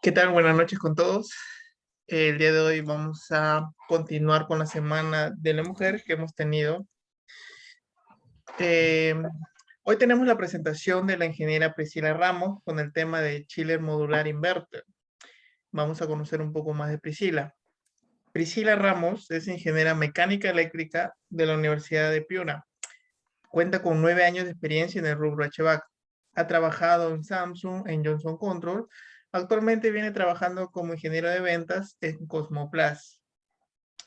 ¿Qué tal? Buenas noches con todos. El día de hoy vamos a continuar con la Semana de la Mujer que hemos tenido. Eh, Hoy tenemos la presentación de la ingeniera Priscila Ramos con el tema de Chiller Modular Inverter. Vamos a conocer un poco más de Priscila. Priscila Ramos es ingeniera mecánica eléctrica de la Universidad de Piura. Cuenta con 9 años de experiencia en el rubro HVAC. Ha trabajado en Samsung, en Johnson Control. Actualmente viene trabajando como ingeniero de ventas en Cosmoplas.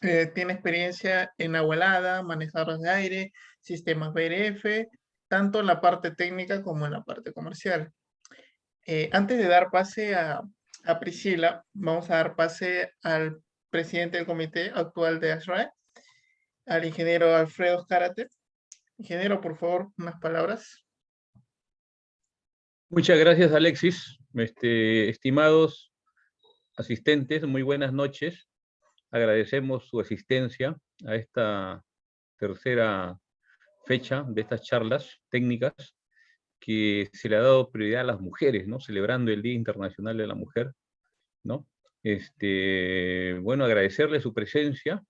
Tiene experiencia en agua helada, manejadores de aire, sistemas VRF, tanto en la parte técnica como en la parte comercial. Antes de dar pase a Priscila, vamos a dar pase al presidente del comité actual de ASRAE, al ingeniero Alfredo Zárate. Ingeniero, por favor, unas palabras. Muchas gracias, Alexis. Estimados asistentes, muy buenas noches. Agradecemos su asistencia a esta tercera fecha de estas charlas técnicas que se le ha dado prioridad a las mujeres, ¿no? Celebrando el Día Internacional de la Mujer, ¿no? Bueno, agradecerle su presencia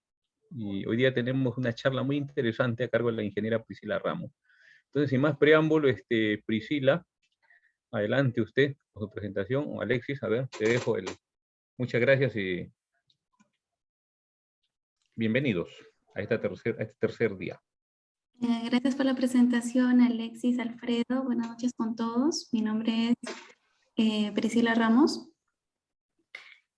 y hoy día tenemos una charla muy interesante a cargo de la ingeniera Priscila Ramos. Entonces, sin más preámbulo, Priscila, adelante usted con su presentación. O Alexis, a ver, te dejo el... Muchas gracias y bienvenidos a este tercer día. Gracias por la presentación, Alexis, Alfredo. Buenas noches con todos. Mi nombre es Priscila Ramos.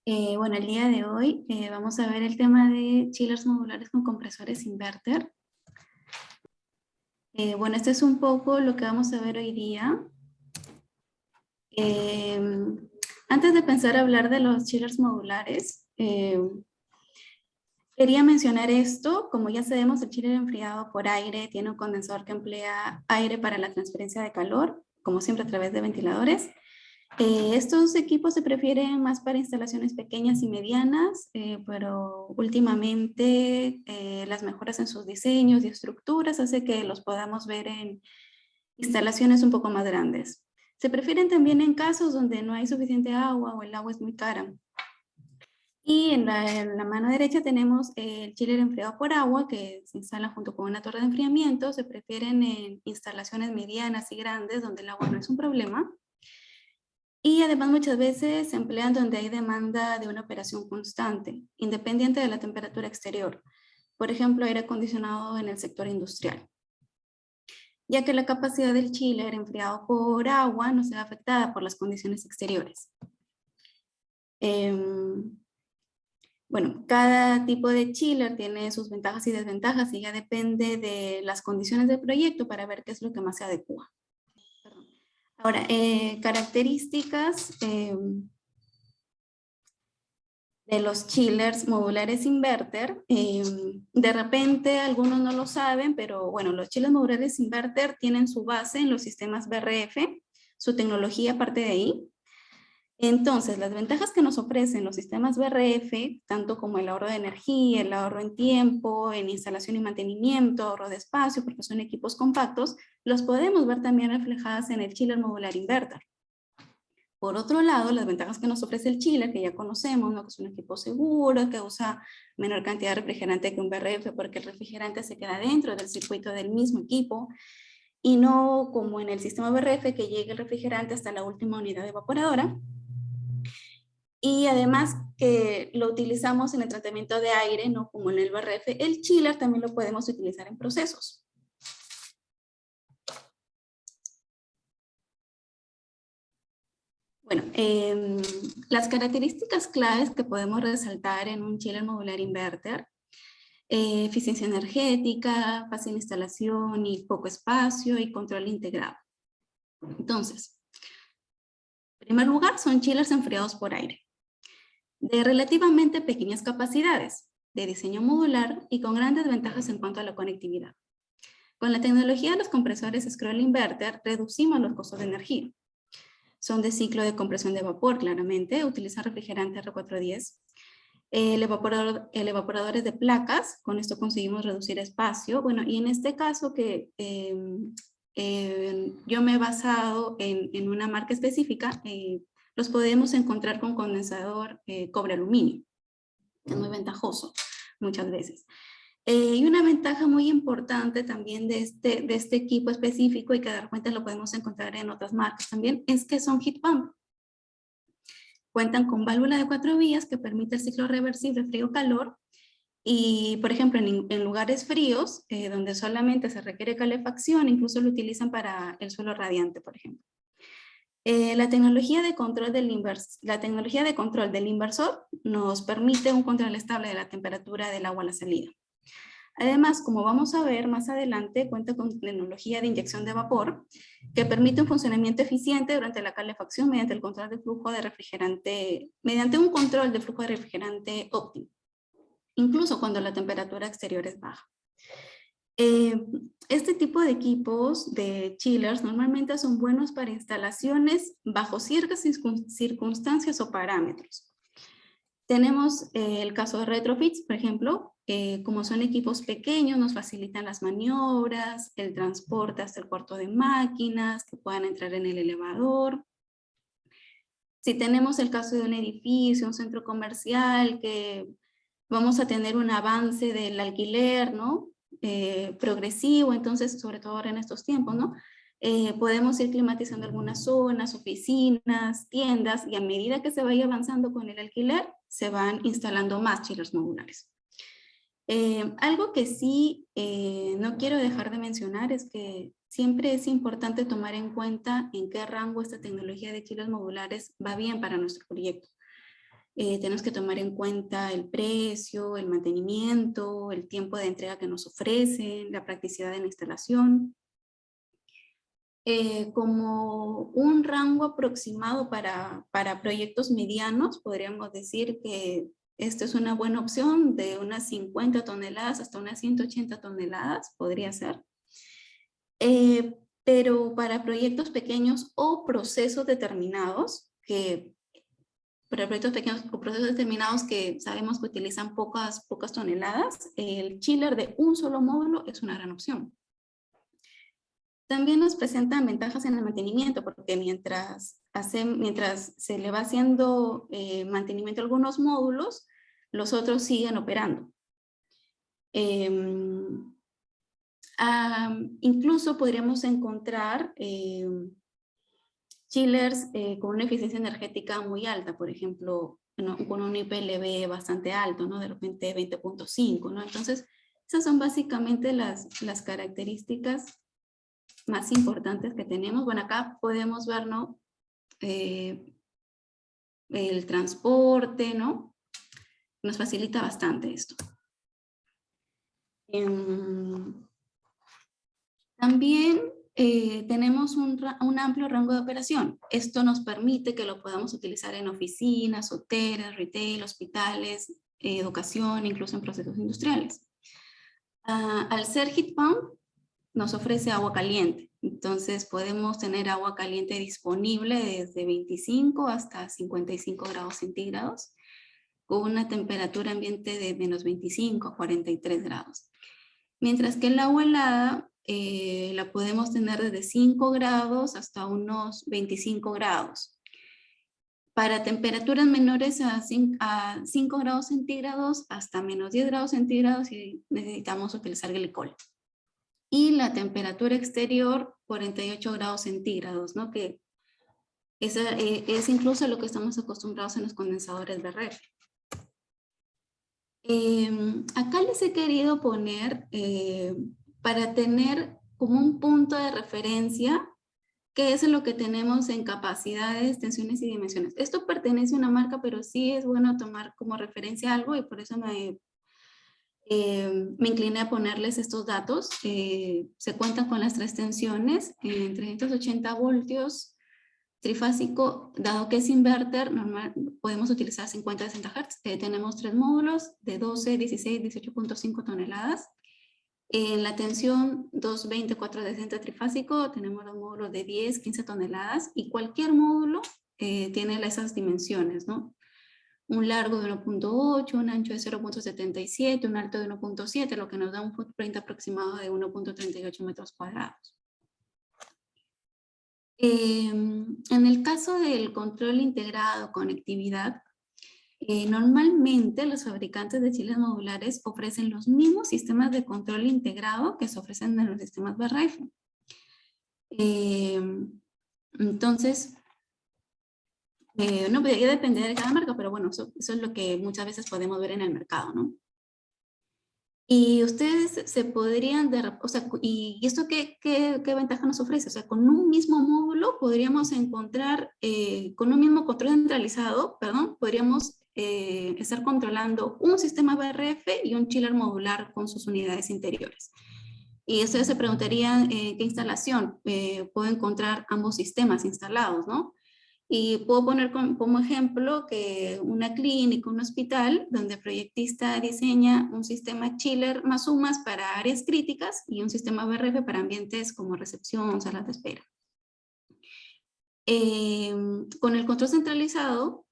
Bueno, el día de hoy vamos a ver el tema de chillers modulares con compresores inverter. Bueno, este es un poco lo que vamos a ver hoy día. Antes de pensar a hablar de los chillers modulares, quería mencionar esto. Como ya sabemos, el chiller enfriado por aire tiene un condensador que emplea aire para la transferencia de calor, como siempre a través de ventiladores. Estos equipos se prefieren más para instalaciones pequeñas y medianas, pero últimamente las mejoras en sus diseños y estructuras hace que los podamos ver en instalaciones un poco más grandes. Se prefieren también en casos donde no hay suficiente agua o el agua es muy cara. Y en la mano derecha tenemos el chiller enfriado por agua que se instala junto con una torre de enfriamiento. Se prefieren en instalaciones medianas y grandes donde el agua no es un problema. Y además muchas veces se emplean donde hay demanda de una operación constante, independiente de la temperatura exterior. Por ejemplo, aire acondicionado en el sector industrial. Ya que la capacidad del chiller enfriado por agua no se ve afectada por las condiciones exteriores. Bueno, cada tipo de chiller tiene sus ventajas y desventajas y ya depende de las condiciones del proyecto para ver qué es lo que más se adecua. Ahora, características de los chillers modulares inverter. De repente algunos no lo saben, pero bueno, los chillers modulares inverter tienen su base en los sistemas VRF, su tecnología parte de ahí. Entonces, las ventajas que nos ofrecen los sistemas VRF, tanto como el ahorro de energía, el ahorro en tiempo, en instalación y mantenimiento, ahorro de espacio, porque son equipos compactos, los podemos ver también reflejadas en el chiller modular inverter. Por otro lado, las ventajas que nos ofrece el chiller, que ya conocemos, ¿no? Que es un equipo seguro, que usa menor cantidad de refrigerante que un VRF, porque el refrigerante se queda dentro del circuito del mismo equipo, y no como en el sistema VRF, que llega el refrigerante hasta la última unidad evaporadora. Y además que lo utilizamos en el tratamiento de aire, no como en el VRF, el chiller también lo podemos utilizar en procesos. Bueno, las características claves que podemos resaltar en un chiller modular inverter: eficiencia energética, fácil instalación y poco espacio y control integrado. Entonces, en primer lugar, son chillers enfriados por aire, de relativamente pequeñas capacidades, de diseño modular y con grandes ventajas en cuanto a la conectividad. Con la tecnología de los compresores scroll inverter reducimos los costos de energía. Son de ciclo de compresión de vapor, claramente, utilizan refrigerante R410. El evaporador es de placas, con esto conseguimos reducir espacio. Bueno, y en este caso que yo me he basado en una marca específica, los podemos encontrar con condensador cobre-aluminio, que es muy ventajoso muchas veces. Y una ventaja muy importante también de este equipo específico, y que de repente lo podemos encontrar en otras marcas también, es que son heat pump. Cuentan con válvula de 4 vías que permite el ciclo reversible frío-calor. Y, por ejemplo, en lugares fríos, donde solamente se requiere calefacción, incluso lo utilizan para el suelo radiante, por ejemplo. La tecnología de control del inversor nos permite un control estable de la temperatura del agua a la salida. Además, como vamos a ver más adelante, cuenta con tecnología de inyección de vapor que permite un funcionamiento eficiente durante la calefacción mediante el control de flujo de refrigerante, mediante un control de flujo de refrigerante óptimo, incluso cuando la temperatura exterior es baja. Este tipo de equipos de chillers normalmente son buenos para instalaciones bajo ciertas circunstancias o parámetros. Tenemos el caso de retrofits, por ejemplo, como son equipos pequeños, nos facilitan las maniobras, el transporte hasta el cuarto de máquinas, que puedan entrar en el elevador. Si tenemos el caso de un edificio, un centro comercial, que vamos a tener un avance del alquiler, ¿no? Progresivo, entonces, sobre todo ahora en estos tiempos, ¿no? Podemos ir climatizando algunas zonas, oficinas, tiendas, y a medida que se vaya avanzando con el alquiler, se van instalando más chillers modulares. Algo que sí no quiero dejar de mencionar es que siempre es importante tomar en cuenta en qué rango esta tecnología de chillers modulares va bien para nuestro proyecto. Tenemos que tomar en cuenta el precio, el mantenimiento, el tiempo de entrega que nos ofrecen, la practicidad de la instalación. Como un rango aproximado para proyectos medianos, podríamos decir que esta es una buena opción, de unas 50 toneladas hasta unas 180 toneladas, podría ser. Pero para proyectos pequeños o procesos determinados, para proyectos pequeños o procesos determinados que sabemos que utilizan pocas toneladas, el chiller de un solo módulo es una gran opción. También nos presentan ventajas en el mantenimiento, porque mientras se le va haciendo mantenimiento a algunos módulos, los otros siguen operando. Incluso podríamos encontrar chillers con una eficiencia energética muy alta, por ejemplo, con un IPLB bastante alto, ¿no? De repente 20.5, ¿no? Entonces, esas son básicamente las características más importantes que tenemos. Bueno, acá podemos ver, ¿no? El transporte, ¿no? Nos facilita bastante esto. También tenemos un amplio rango de operación. Esto nos permite que lo podamos utilizar en oficinas, hoteles, retail, hospitales, educación, incluso en procesos industriales. Al ser heat pump, nos ofrece agua caliente. Entonces podemos tener agua caliente disponible desde 25 hasta 55 grados centígrados, con una temperatura ambiente de menos 25 a 43 grados. Mientras que el agua helada la podemos tener desde 5 grados hasta unos 25 grados. Para temperaturas menores a 5 grados centígrados hasta menos 10 grados centígrados, y necesitamos utilizar glicol. Y la temperatura exterior, 48 grados centígrados, ¿no? Que es incluso lo que estamos acostumbrados en los condensadores de refri. Acá les he querido poner, para tener como un punto de referencia, qué es lo que tenemos en capacidades, tensiones y dimensiones. Esto pertenece a una marca, pero sí es bueno tomar como referencia algo, y por eso me incliné a ponerles estos datos. Se cuentan con las 3 tensiones en 380 voltios trifásico. Dado que es inverter, normal, podemos utilizar 50-60 Hz. Tenemos 3 módulos de 12, 16, 18.5 toneladas. En la tensión 220-460 trifásico tenemos los módulos de 10, 15 toneladas, y cualquier módulo tiene esas dimensiones, ¿no? Un largo de 1.8, un ancho de 0.77, un alto de 1.7, lo que nos da un footprint aproximado de 1.38 metros cuadrados. En el caso del control integrado, conectividad, normalmente los fabricantes de chillers modulares ofrecen los mismos sistemas de control integrado que se ofrecen en los sistemas BRF. Entonces, no podría depender de cada marca, pero bueno, eso es lo que muchas veces podemos ver en el mercado, ¿no? Y ustedes se podrían, o sea, ¿y esto qué ventaja nos ofrece? O sea, con un mismo módulo podríamos encontrar, con un mismo control centralizado, perdón, podríamos estar controlando un sistema BRF y un chiller modular con sus unidades interiores. Y ustedes se preguntarían, ¿qué instalación? Puedo encontrar ambos sistemas instalados, ¿no? Y puedo poner como ejemplo que una clínica, un hospital, donde el proyectista diseña un sistema chiller más UMAS para áreas críticas y un sistema BRF para ambientes como recepción, salas de espera. Con el control centralizado,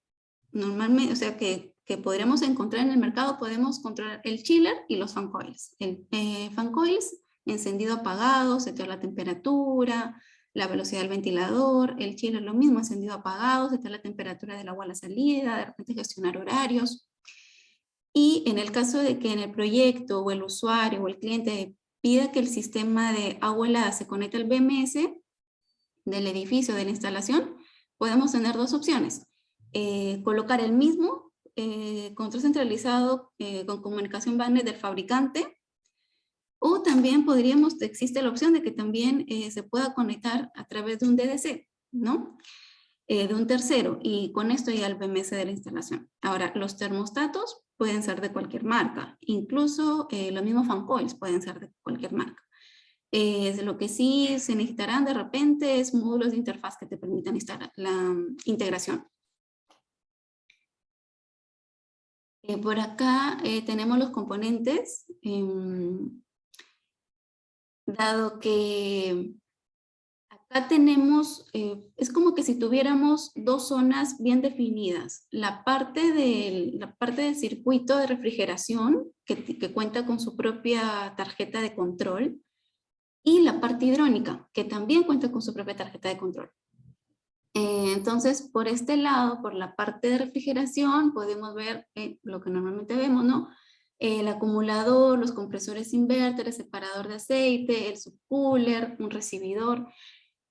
normalmente, o sea que podríamos encontrar en el mercado, podemos controlar el chiller y los fan coils. El fan coils, encendido apagado, seteo la temperatura, la velocidad del ventilador, el chiller lo mismo, encendido apagado, seteo la temperatura del agua a la salida, de repente gestionar horarios. Y en el caso de que en el proyecto o el usuario o el cliente pida que el sistema de agua helada se conecte al BMS del edificio, de la instalación, podemos tener dos opciones. Colocar el mismo control centralizado con comunicación BANET del fabricante, o también existe la opción de que también se pueda conectar a través de un DDC, ¿no? De un tercero, y con esto ya el BMS de la instalación. Ahora, los termostatos pueden ser de cualquier marca, incluso los mismos fan coils pueden ser de cualquier marca. Lo que sí se necesitarán de repente es módulos de interfaz que te permitan instalar la integración. Por acá tenemos los componentes, dado que acá tenemos, es como que si tuviéramos dos zonas bien definidas. La parte del circuito de refrigeración, que cuenta con su propia tarjeta de control, y la parte hidráulica, que también cuenta con su propia tarjeta de control. Entonces, por este lado, por la parte de refrigeración, podemos ver lo que normalmente vemos, ¿no? El acumulador, los compresores inverter, el separador de aceite, el subcooler, un recibidor.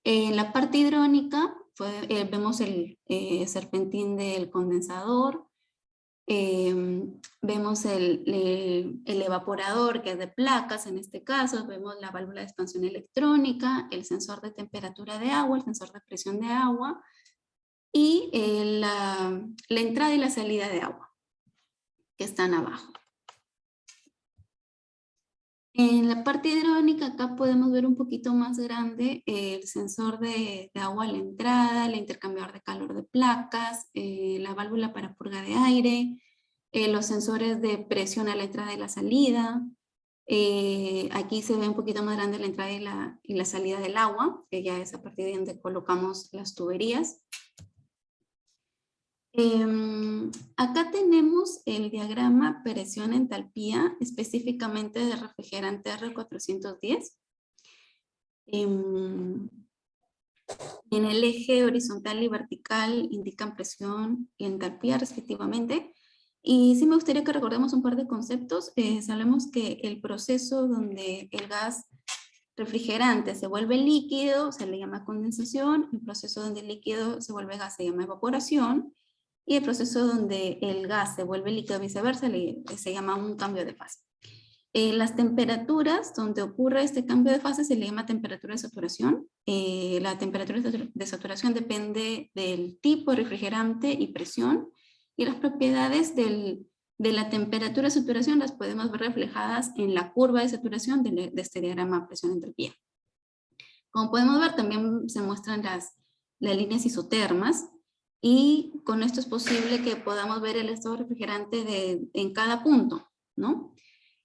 En la parte hidráulica vemos el serpentín del condensador, vemos el evaporador, que es de placas en este caso, vemos la válvula de expansión electrónica, el sensor de temperatura de agua, el sensor de presión de agua, y la entrada y la salida de agua, que están abajo. En la parte hidráulica acá podemos ver un poquito más grande el sensor de agua a la entrada, el intercambiador de calor de placas, la válvula para purga de aire, los sensores de presión a la entrada y la salida. Aquí se ve un poquito más grande la entrada y la salida del agua, que ya es a partir de donde colocamos las tuberías. Acá tenemos el diagrama presión-entalpía, específicamente del refrigerante R410. En el eje horizontal y vertical indican presión y entalpía respectivamente. Y sí me gustaría que recordemos un par de conceptos. Sabemos que el proceso donde el gas refrigerante se vuelve líquido se le llama condensación, el proceso donde el líquido se vuelve gas se llama evaporación, y el proceso donde el gas se vuelve líquido viceversa se llama un cambio de fase. Las temperaturas donde ocurre este cambio de fase se le llama temperatura de saturación. La temperatura de saturación depende del tipo de refrigerante y presión, y las propiedades de la temperatura de saturación las podemos ver reflejadas en la curva de saturación de este diagrama presión-entalpía. Como podemos ver, también se muestran las líneas isotermas, y con esto es posible que podamos ver el estado refrigerante en cada punto, ¿no?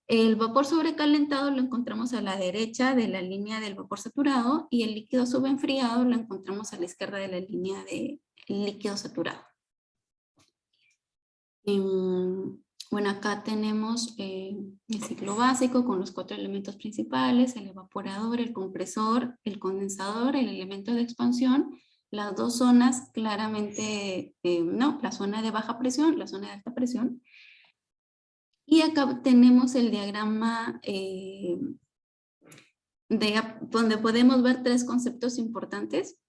El vapor sobrecalentado lo encontramos a la derecha de la línea del vapor saturado, y el líquido subenfriado lo encontramos a la izquierda de la línea del líquido saturado. Bueno, acá tenemos el ciclo básico con los 4 elementos principales, el evaporador, el compresor, el condensador, el elemento de expansión, las dos zonas claramente, no, la zona de baja presión, la zona de alta presión. Y acá tenemos el diagrama donde podemos ver 3 conceptos importantes.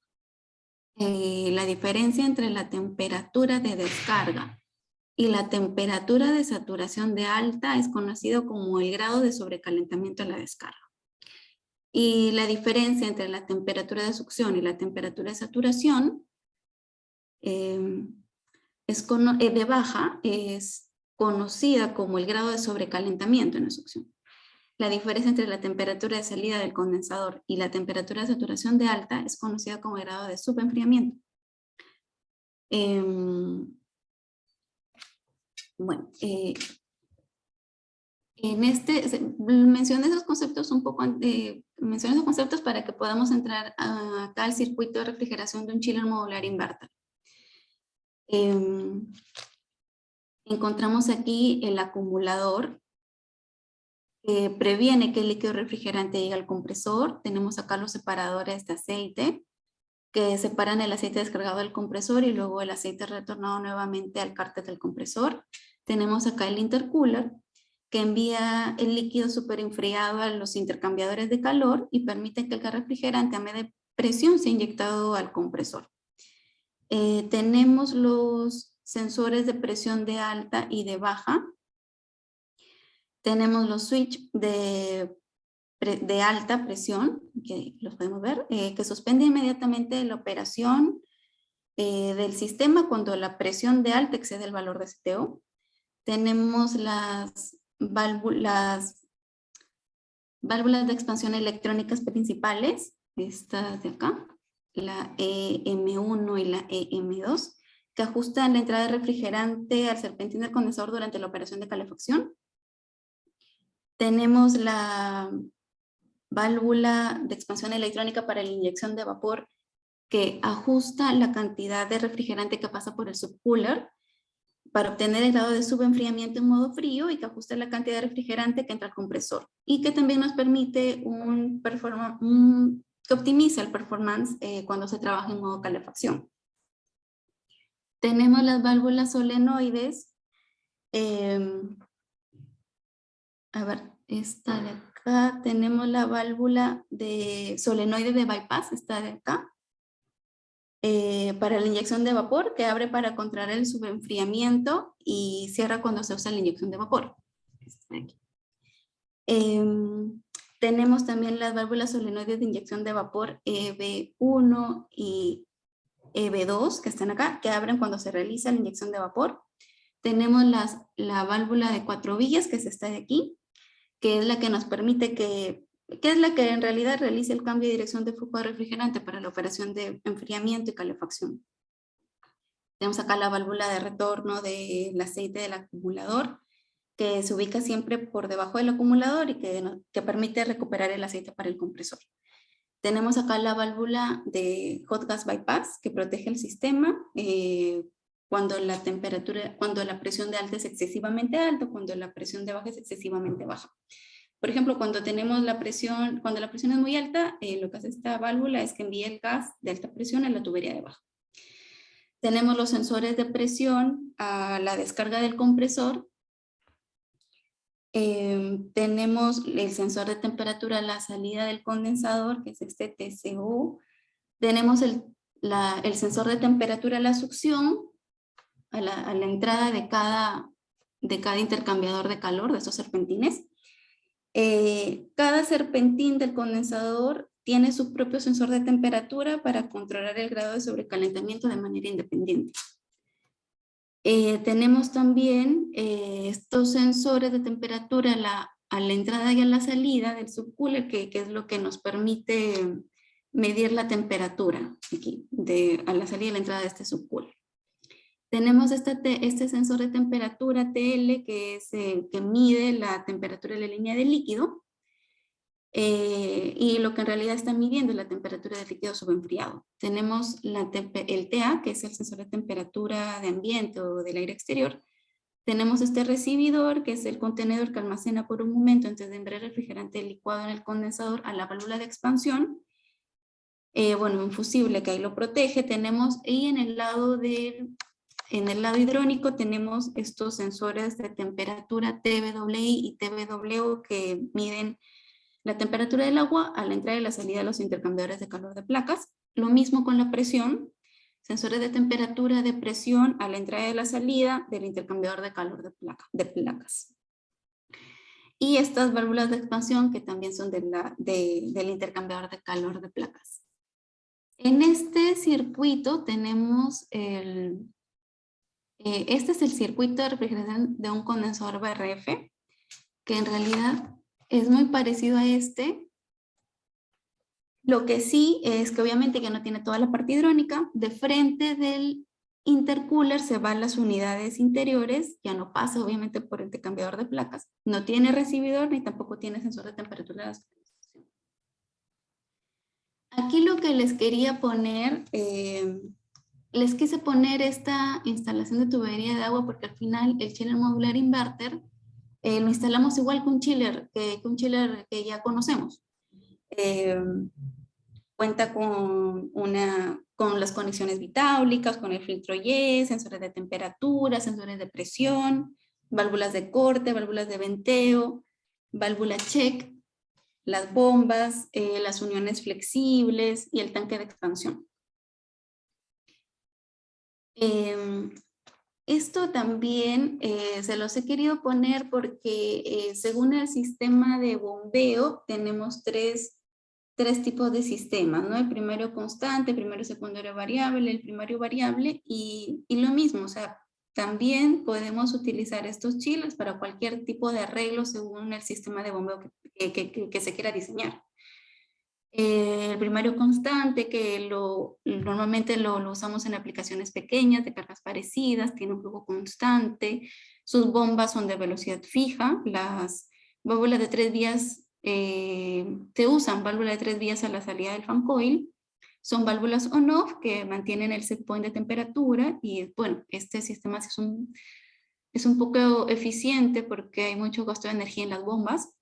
La diferencia entre la temperatura de descarga y la temperatura de saturación de alta es conocido como el grado de sobrecalentamiento de la descarga. Y la diferencia entre la temperatura de succión y la temperatura de saturación de baja es conocida como el grado de sobrecalentamiento en la succión. La diferencia entre la temperatura de salida del condensador y la temperatura de saturación de alta es conocida como el grado de subenfriamiento. Bueno, mencioné esos conceptos mencioné esos conceptos para que podamos entrar acá al circuito de refrigeración de un chiller modular inverter. Encontramos aquí el acumulador que previene que el líquido refrigerante llegue al compresor. Tenemos acá los separadores de aceite que separan el aceite descargado del compresor y luego el aceite retornado nuevamente al cárter del compresor. Tenemos acá el intercooler que envía el líquido superenfriado a los intercambiadores de calor y permite que el gas refrigerante a media presión sea inyectado al compresor. Tenemos los sensores de presión de alta y de baja. Tenemos los switch de alta presión, que los podemos ver, que suspende inmediatamente la operación del sistema cuando la presión de alta excede el valor de CTO. Tenemos las válvulas de expansión electrónicas principales, estas de acá, la EM1 y la EM2, que ajustan la entrada de refrigerante al serpentín del condensador durante la operación de calefacción. Tenemos la válvula de expansión electrónica para la inyección de vapor que ajusta la cantidad de refrigerante que pasa por el subcooler para obtener el grado de subenfriamiento en modo frío y que ajusta la cantidad de refrigerante que entra al compresor y que también nos permite que optimiza el performance cuando se trabaja en modo calefacción. Tenemos las válvulas solenoides. A ver, esta de acá. Tenemos la válvula de solenoide de bypass, esta de acá. Para la inyección de vapor, que abre para controlar el subenfriamiento y cierra cuando se usa la inyección de vapor. Tenemos también las válvulas solenoides de inyección de vapor EB1 y EB2, que están acá, que abren cuando se realiza la inyección de vapor. Tenemos la válvula de 4 vías, que es esta de aquí, que es la que nos permite que es la que en realidad realiza el cambio de dirección de flujo de refrigerante para la operación de enfriamiento y calefacción. Tenemos acá la válvula de retorno del aceite del acumulador, que se ubica siempre por debajo del acumulador y que permite recuperar el aceite para el compresor. Tenemos acá la válvula de hot gas bypass, que protege el sistema cuando la presión de alta es excesivamente alta, cuando la presión de baja es excesivamente baja. Por ejemplo, cuando la presión es muy alta, lo que hace esta válvula es que envía el gas de alta presión a la tubería de baja. Tenemos los sensores de presión a la descarga del compresor. Tenemos el sensor de temperatura a la salida del condensador, que es este TCO. Tenemos el sensor de temperatura a la succión, a la entrada de cada intercambiador de calor, de estos serpentines. Cada serpentín del condensador tiene su propio sensor de temperatura para controlar el grado de sobrecalentamiento de manera independiente. Tenemos también estos sensores de temperatura a la entrada y a la salida del subcooler, que es lo que nos permite medir la temperatura aquí, a la salida y la entrada de este subcooler. Tenemos este sensor de temperatura TL, que es que mide la temperatura de la línea del líquido, y lo que en realidad está midiendo es la temperatura del líquido subenfriado. Tenemos el TA, que es el sensor de temperatura de ambiente o del aire exterior, Tenemos este recibidor, que es el contenedor que almacena por un momento antes de enviar el refrigerante licuado en el condensador a la válvula de expansión. Bueno, un fusible que ahí lo protege. Tenemos, y en el lado hidrónico tenemos estos sensores de temperatura TWI y TWO que miden la temperatura del agua a la entrada y la salida de los intercambiadores de calor de placas. Lo mismo con la presión, sensores de temperatura de presión a la entrada y la salida del intercambiador de calor de placas. Y estas válvulas de expansión que también son del intercambiador de calor de placas. En este circuito tenemos este es el circuito de refrigeración de un condensador BRF, que en realidad es muy parecido a este. Lo que sí es que obviamente que no tiene toda la parte hidrónica. De frente del intercooler se van las unidades interiores, ya no pasa obviamente por el intercambiador de placas. No tiene recibidor ni tampoco tiene sensor de temperatura de estabilización. Aquí lo que les quería poner, les quise poner esta instalación de tubería de agua porque al final el chiller modular inverter lo instalamos igual que un chiller que ya conocemos. Cuenta con las conexiones bitáulicas, con el filtro Y, sensores de temperatura, sensores de presión, válvulas de corte, válvulas de venteo, válvula check, las bombas, las uniones flexibles y el tanque de expansión. Esto también se los he querido poner porque según el sistema de bombeo tenemos tres tipos de sistemas, ¿no? El primario constante, el primario secundario variable, el primario variable y lo mismo, o sea, también podemos utilizar estos chillers para cualquier tipo de arreglo según el sistema de bombeo que se quiera diseñar. El primario constante, que normalmente lo usamos en aplicaciones pequeñas, de cargas parecidas, tiene un flujo constante, sus bombas son de velocidad fija, las válvulas de 3 vías se usan válvulas de 3 vías a la salida del fan coil, son válvulas on-off que mantienen el set point de temperatura y bueno, este sistema es un poco eficiente porque hay mucho gasto de energía en las bombas,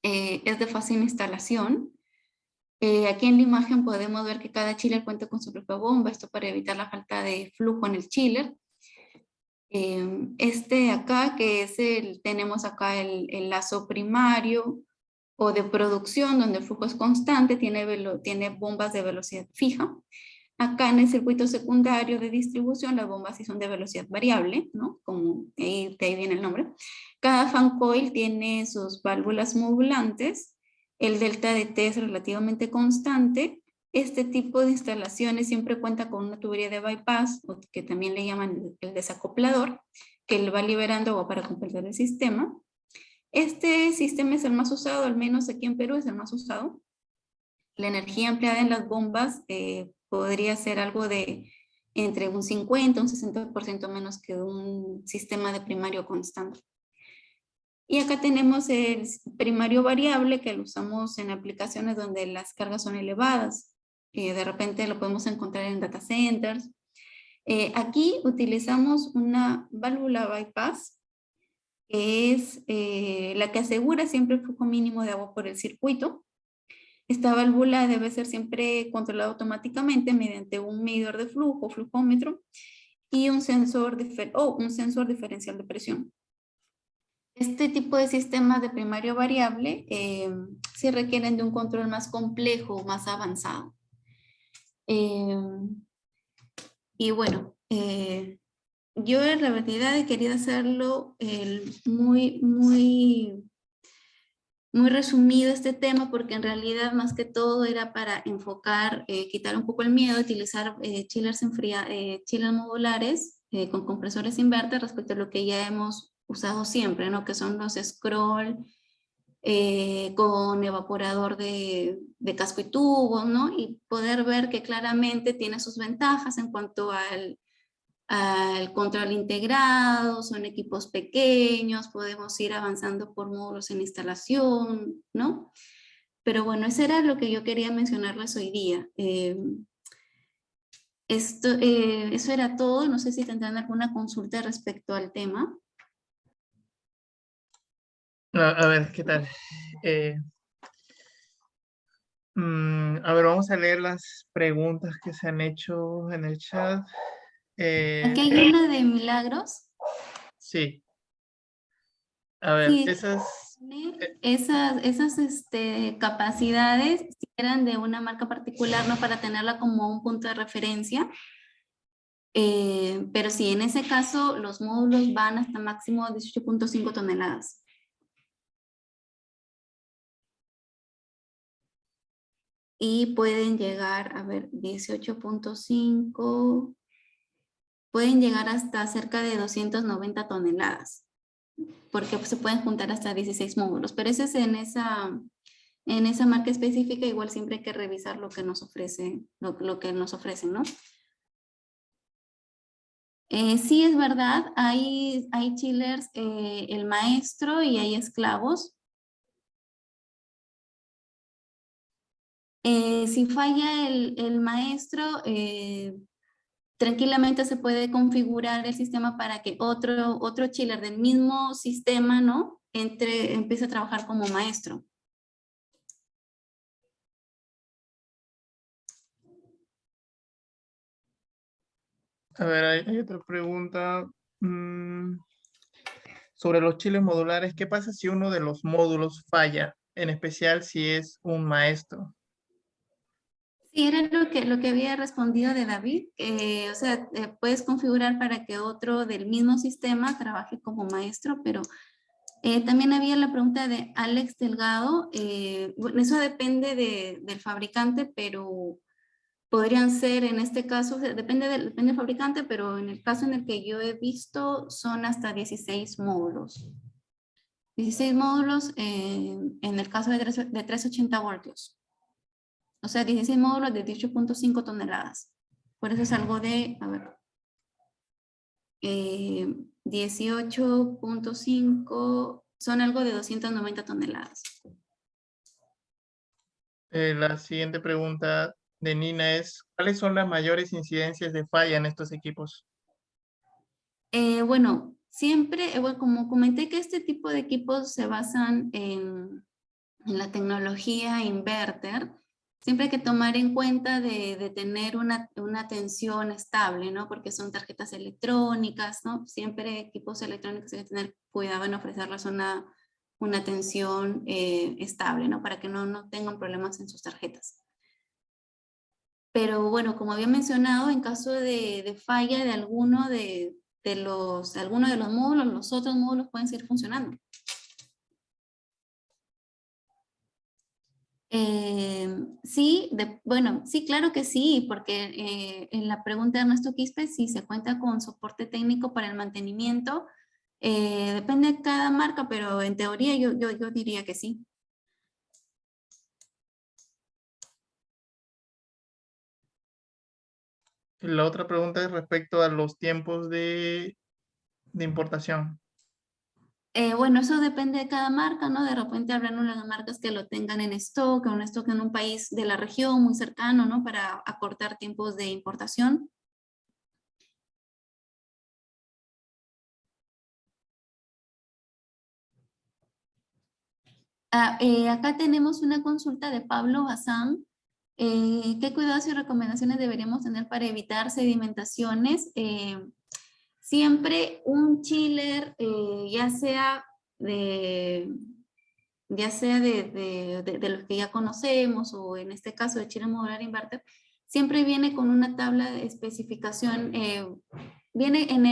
es de fácil instalación. Aquí en la imagen podemos ver que cada chiller cuenta con su propia bomba, esto para evitar la falta de flujo en el chiller. Este acá, que es tenemos acá el lazo primario o de producción, donde el flujo es constante, tiene bombas de velocidad fija. Acá en el circuito secundario de distribución, las bombas sí son de velocidad variable, ¿no? Como de ahí viene el nombre. Cada fan coil tiene sus válvulas modulantes. El delta de T es relativamente constante. Este tipo de instalaciones siempre cuenta con una tubería de bypass, que también le llaman el desacoplador, que le va liberando agua para completar el sistema. Este sistema es el más usado, al menos aquí en Perú es el más usado. La energía empleada en las bombas podría ser algo de entre un 50 y un 60% menos que un sistema de primario constante. Y acá tenemos el primario variable que lo usamos en aplicaciones donde las cargas son elevadas. De repente lo podemos encontrar en data centers. Aquí utilizamos una válvula bypass, que es la que asegura siempre el flujo mínimo de agua por el circuito. Esta válvula debe ser siempre controlada automáticamente mediante un medidor de flujo, flujómetro, y un sensor diferencial de presión. Este tipo de sistemas de primario variable sí requieren de un control más complejo, más avanzado. Y bueno, yo en realidad he querido hacerlo muy resumido este tema porque en realidad más que todo era para enfocar, quitar un poco el miedo, utilizar chillers modulares con compresores inverter respecto a lo que ya hemos usado siempre, ¿no? Que son los scroll con evaporador de casco y tubo, ¿no? Y poder ver que claramente tiene sus ventajas en cuanto al control integrado, son equipos pequeños, podemos ir avanzando por módulos en instalación, ¿no? Pero bueno, eso era lo que yo quería mencionarles hoy día. Eso era todo. No sé si tendrán alguna consulta respecto al tema. A ver, ¿qué tal? Eh, a ver, vamos a leer las preguntas que se han hecho en el chat. Aquí hay una de Milagros. Sí. A ver, Sí, esas capacidades si eran de una marca particular, no para tenerla como un punto de referencia. Pero sí, en ese caso los módulos van hasta máximo 18.5 toneladas. Y pueden llegar, a ver, 18.5, pueden llegar hasta cerca de 290 toneladas, porque se pueden juntar hasta 16 módulos, pero ese es en esa marca específica. Igual siempre hay que revisar lo que nos ofrece, lo que nos ofrecen, ¿no? Sí, es verdad, hay chillers, el maestro, y hay esclavos. Si falla el maestro, tranquilamente se puede configurar el sistema para que otro chiller del mismo sistema, ¿no? Empiece a trabajar como maestro. A ver, hay otra pregunta. Sobre los chiles modulares, ¿qué pasa si uno de los módulos falla? En especial si es un maestro. Sí, era lo que había respondido de David. O sea, puedes configurar para que otro del mismo sistema trabaje como maestro, pero también había la pregunta de Alex Delgado. Bueno, eso depende del fabricante, pero podrían ser en este caso, o sea, depende del fabricante, pero en el caso en el que yo he visto son hasta 16 módulos. 16 módulos en el caso de 380 voltios. O sea, 16 módulos de 18.5 toneladas. Por eso es algo de, a ver, 18.5 son algo de 290 toneladas. La siguiente pregunta de Nina es, ¿cuáles son las mayores incidencias de falla en estos equipos? Bueno, siempre, bueno, como comenté que este tipo de equipos se basan en la tecnología inverter, siempre hay que tomar en cuenta de tener una tensión estable, ¿no? Porque son tarjetas electrónicas, ¿no? Siempre equipos electrónicos hay que tener cuidado en ofrecerles una tensión estable, ¿no? Para que no tengan problemas en sus tarjetas. Pero bueno, como había mencionado, en caso de falla de alguno alguno de los módulos, los otros módulos pueden seguir funcionando. Sí, bueno, sí, claro que sí, porque en la pregunta de Ernesto Quispe, si se cuenta con soporte técnico para el mantenimiento, depende de cada marca, pero en teoría yo diría que sí. La otra pregunta es respecto a los tiempos de importación. Bueno, eso depende de cada marca, ¿no? De repente habrán unas marcas que lo tengan en stock, o un stock en un país de la región muy cercano, ¿no? Para acortar tiempos de importación. Acá tenemos una consulta de Pablo Bazán. ¿Qué cuidados y recomendaciones deberíamos tener para evitar sedimentaciones? Siempre un chiller, ya sea de los que ya conocemos, o en este caso de chiller modular inverter, siempre viene con una tabla de especificación, viene en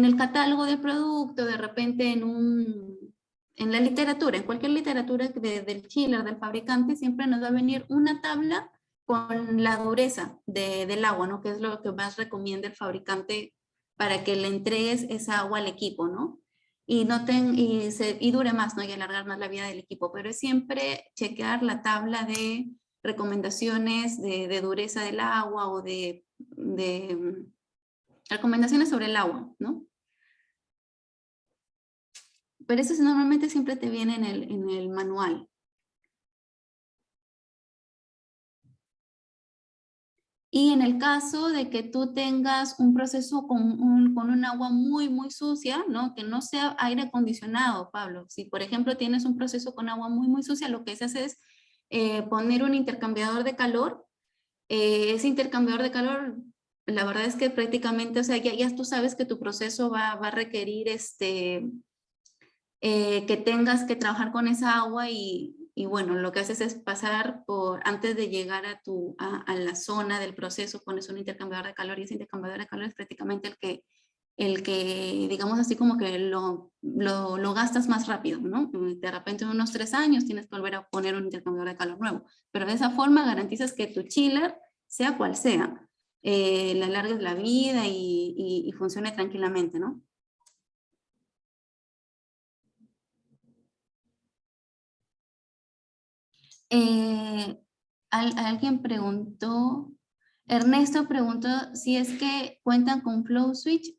el catálogo del producto, de repente en la literatura, en cualquier literatura del chiller, del fabricante, siempre nos va a venir una tabla con la dureza del agua, ¿no? Que es lo que más recomienda el fabricante para que le entregues esa agua al equipo, ¿no? Y dure más, ¿no? Y alargar más la vida del equipo, pero es siempre chequear la tabla de recomendaciones de dureza del agua, o de recomendaciones sobre el agua, ¿no? Pero eso normalmente siempre te viene en el manual. Y en el caso de que tú tengas un proceso con un agua muy, muy sucia, ¿no? Que no sea aire acondicionado, Pablo. Si, por ejemplo, tienes un proceso con agua muy, muy sucia, lo que se hace es poner un intercambiador de calor. Ese intercambiador de calor, la verdad es que prácticamente, o sea, ya tú sabes que tu proceso va a requerir que tengas que trabajar con esa agua y bueno, lo que haces es pasar por, antes de llegar a la zona del proceso, pones un intercambiador de calor y ese intercambiador de calor es prácticamente el que digamos así como que lo gastas más rápido, ¿no? De repente en unos 3 años tienes que volver a poner un intercambiador de calor nuevo, pero de esa forma garantizas que tu chiller, sea cual sea, le alargues la vida y funcione tranquilamente, ¿no? Alguien preguntó, Ernesto preguntó si es que cuentan con flow switch.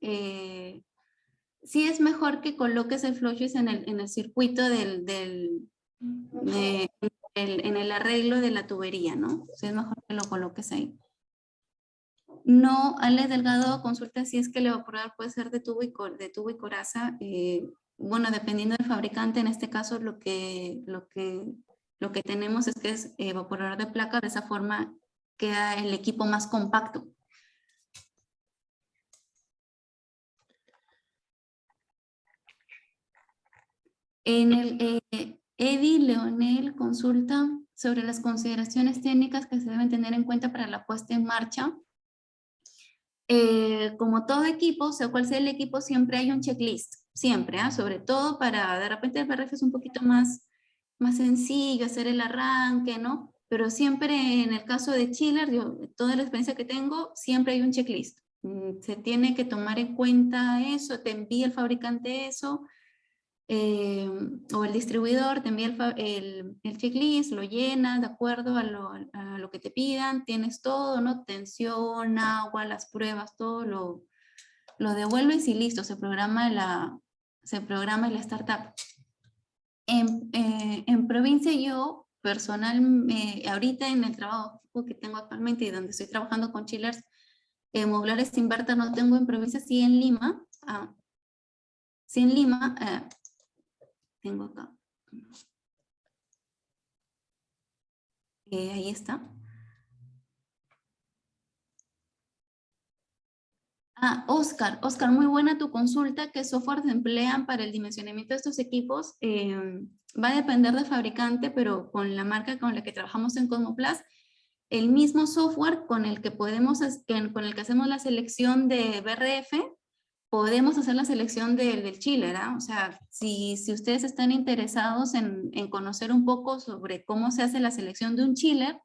Sí es mejor que coloques el flow switch en el circuito en el arreglo de la tubería, ¿no? Sí es mejor que lo coloques ahí. No, Alex Delgado consulta si es que el evaporador puede ser de tubo y coraza. Bueno, dependiendo del fabricante, en este caso lo que tenemos es que es evaporador de placa, de esa forma queda el equipo más compacto. Eddie Leonel consulta sobre las consideraciones técnicas que se deben tener en cuenta para la puesta en marcha. Como todo equipo, o sea cual sea el equipo, siempre hay un checklist, siempre, sobre todo para, de repente el BRF es un poquito más sencillo, hacer el arranque, ¿no? Pero siempre en el caso de chiller, yo, toda la experiencia que tengo, siempre hay un checklist. Se tiene que tomar en cuenta eso, te envía el fabricante eso, o el distribuidor te envía el checklist, lo llenas de acuerdo a lo que te pidan, tienes todo, ¿no? Tensión, agua, las pruebas, todo lo devuelves y listo, se programa la startup. En provincia yo, personal, ahorita en el trabajo que tengo actualmente y donde estoy trabajando con chillers, modulares inverter no tengo en provincia, sí en Lima, tengo acá. Ahí está. Oscar, muy buena tu consulta. ¿Qué software se emplean para el dimensionamiento de estos equipos? Va a depender del fabricante, pero con la marca con la que trabajamos en Cosmoplas, el mismo software con el que hacemos la selección de BRF, podemos hacer la selección del chiller, ¿ah? O sea, si ustedes están interesados en conocer un poco sobre cómo se hace la selección de un chiller,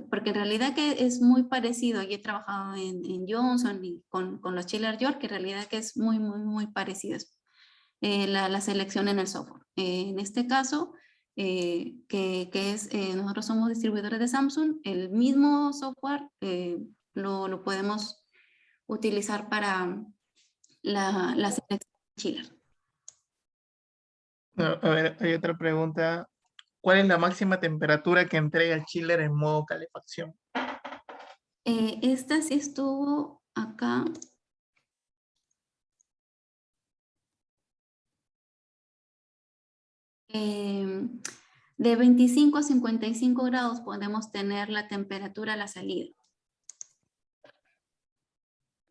porque en realidad que es muy parecido, y he trabajado en Johnson y con los chiller York, que en realidad que es muy, muy, muy parecido la selección en el software. En este caso, nosotros somos distribuidores de Samsung, el mismo software lo podemos utilizar para la selección chiller. A ver, hay otra pregunta. ¿Cuál es la máxima temperatura que entrega el chiller en modo calefacción? Esta sí estuvo acá. De 25 a 55 grados podemos tener la temperatura a la salida.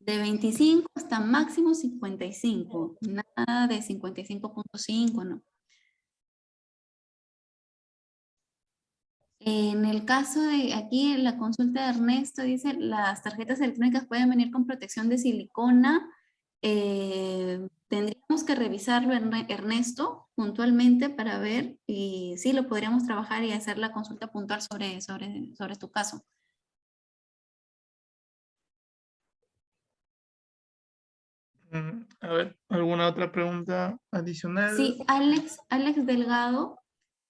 De 25 hasta máximo 55. Nada de 55.5, ¿no? En el caso de aquí, en la consulta de Ernesto dice, las tarjetas electrónicas pueden venir con protección de silicona. Tendríamos que revisarlo, Ernesto, puntualmente para ver y sí lo podríamos trabajar y hacer la consulta puntual sobre tu caso. A ver, ¿alguna otra pregunta adicional? Sí, Alex Delgado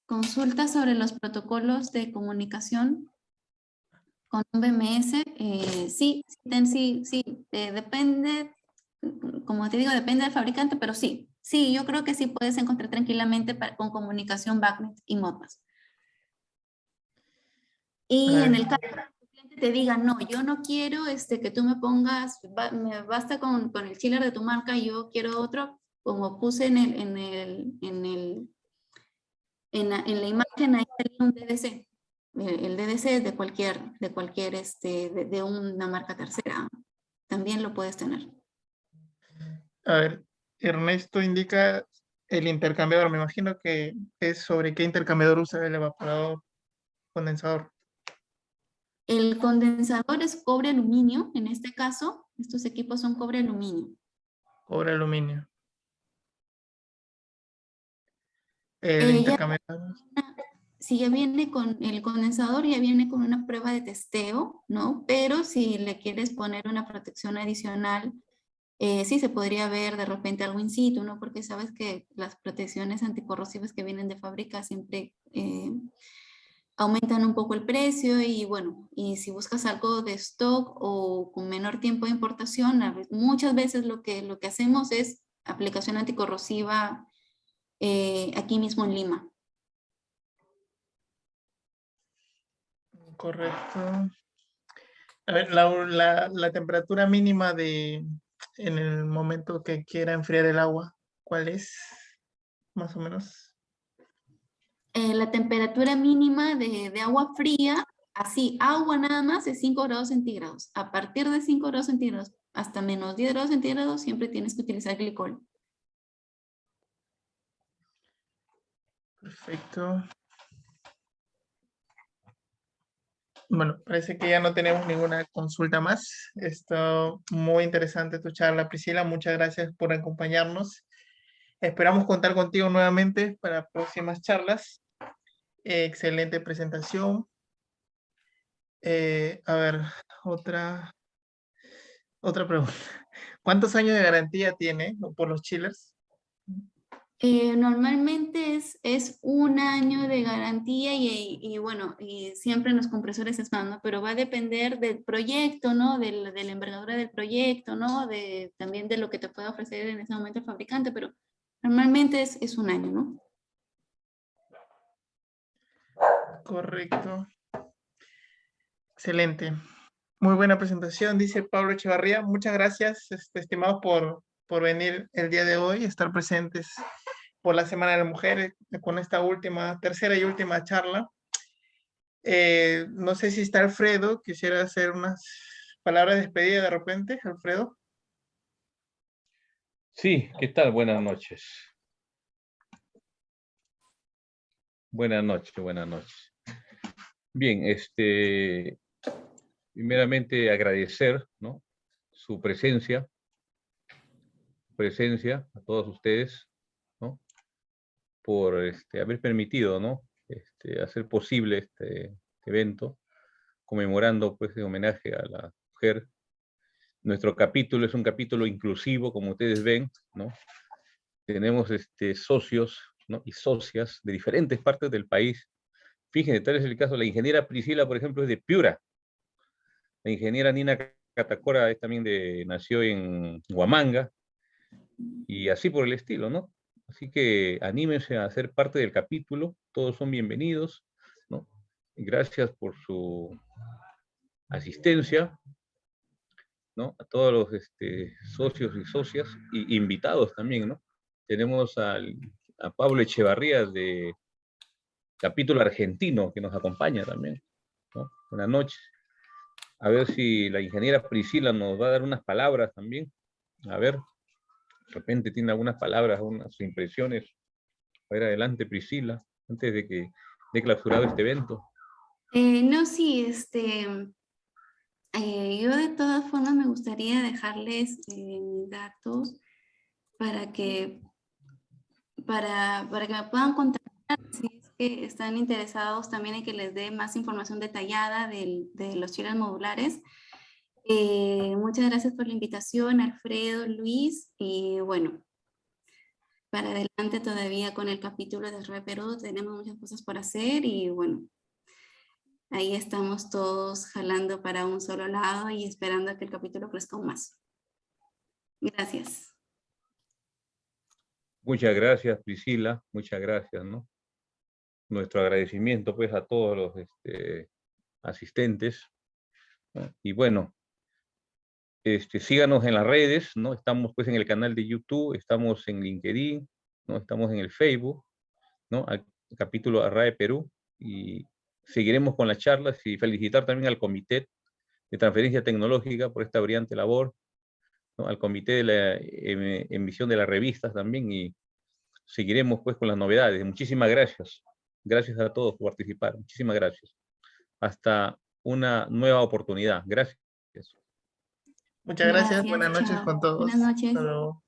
consulta sobre los protocolos de comunicación con un BMS. Sí, depende, como te digo, depende del fabricante, pero sí, yo creo que sí puedes encontrar tranquilamente con comunicación BACnet y Modbus. Y en el caso de que el cliente te diga, no, yo no quiero que tú me pongas, me basta con el chiller de tu marca, yo quiero otro, como puse en la imagen, ahí sale un DDC. El DDC es de una marca tercera. También lo puedes tener. A ver, Ernesto indica el intercambiador. Me imagino que es sobre qué intercambiador usa el evaporador condensador. El condensador es cobre aluminio. En este caso, estos equipos son cobre aluminio. Cobre aluminio. El intercambiador. Si ya viene con el condensador, ya viene con una prueba de testeo, ¿no? Pero si le quieres poner una protección adicional, sí se podría ver de repente algo in situ, ¿no? Porque sabes que las protecciones anticorrosivas que vienen de fábrica siempre aumentan un poco el precio y bueno, y si buscas algo de stock o con menor tiempo de importación, muchas veces lo que hacemos es aplicación anticorrosiva aquí mismo en Lima. Correcto. A ver, la temperatura mínima en el momento que quiera enfriar el agua, ¿cuál es? Más o menos. La temperatura mínima de agua fría, así, agua nada más, es 5 grados centígrados. A partir de 5 grados centígrados hasta menos 10 grados centígrados, siempre tienes que utilizar glicol. Perfecto. Bueno, parece que ya no tenemos ninguna consulta más. Está muy interesante tu charla, Priscila. Muchas gracias por acompañarnos. Esperamos contar contigo nuevamente para próximas charlas. Excelente presentación. A ver, otra pregunta. ¿Cuántos años de garantía tiene por los chillers? Normalmente es un año de garantía y bueno, y siempre en los compresores es más, ¿no? Pero va a depender del proyecto, ¿no? De la envergadura del proyecto, ¿no? También de lo que te pueda ofrecer en ese momento el fabricante, pero normalmente es un año, ¿no? Correcto. Excelente. Muy buena presentación, dice Pablo Echevarría. Muchas gracias, estimados, por venir el día de hoy, estar presentes por la Semana de la Mujer con esta tercera y última charla. No sé si está Alfredo, quisiera hacer unas palabras de despedida de repente, Alfredo. Sí, ¿qué tal? Buenas noches. Buenas noches, buenas noches. Bien, primeramente agradecer, ¿no?, su presencia a todos ustedes, ¿no?, por haber permitido, ¿no?, hacer posible este evento, conmemorando, pues, en homenaje a la mujer. Nuestro capítulo es un capítulo inclusivo, como ustedes ven, ¿no? Tenemos socios, ¿no?, y socias de diferentes partes del país. Fíjense, tal es el caso, la ingeniera Priscila, por ejemplo, es de Piura. La ingeniera Nina Catacora nació en Huamanga, y así por el estilo, ¿no? Así que anímense a ser parte del capítulo, todos son bienvenidos, ¿no? Gracias por su asistencia, ¿no? A todos los socios y socias, y invitados también, ¿no? Tenemos a Pablo Echevarría de capítulo argentino que nos acompaña también, ¿no? Buenas noches. A ver si la ingeniera Priscila nos va a dar unas palabras también. A ver, de repente tiene algunas palabras, unas impresiones. A ver, adelante, Priscila, antes de que dé clausurado este evento. No, sí, yo de todas formas me gustaría dejarles mis datos para que me puedan contactar si es que están interesados también en que les dé más información detallada de los chillers modulares. Muchas gracias por la invitación, Alfredo, Luis, y bueno, para adelante todavía con el capítulo del RE Perú tenemos muchas cosas por hacer y bueno, ahí estamos todos jalando para un solo lado y esperando a que el capítulo crezca aún más. Gracias. Muchas gracias, Priscila, muchas gracias, ¿no? Nuestro agradecimiento, pues, a todos los asistentes, ¿no? Y bueno, síganos en las redes, ¿no? Estamos pues en el canal de YouTube, estamos en LinkedIn, ¿no? Estamos en el Facebook, ¿no? Al capítulo Arrae Perú, y seguiremos con las charlas y felicitar también al Comité de Transferencia Tecnológica por esta brillante labor, ¿no? Al Comité de la emisión de las revistas también, y seguiremos pues con las novedades. Muchísimas gracias. Gracias a todos por participar. Muchísimas gracias. Hasta una nueva oportunidad. Gracias. Muchas gracias. Gracias, Buenas noches chao. con todos. Buenas noches. Hasta luego.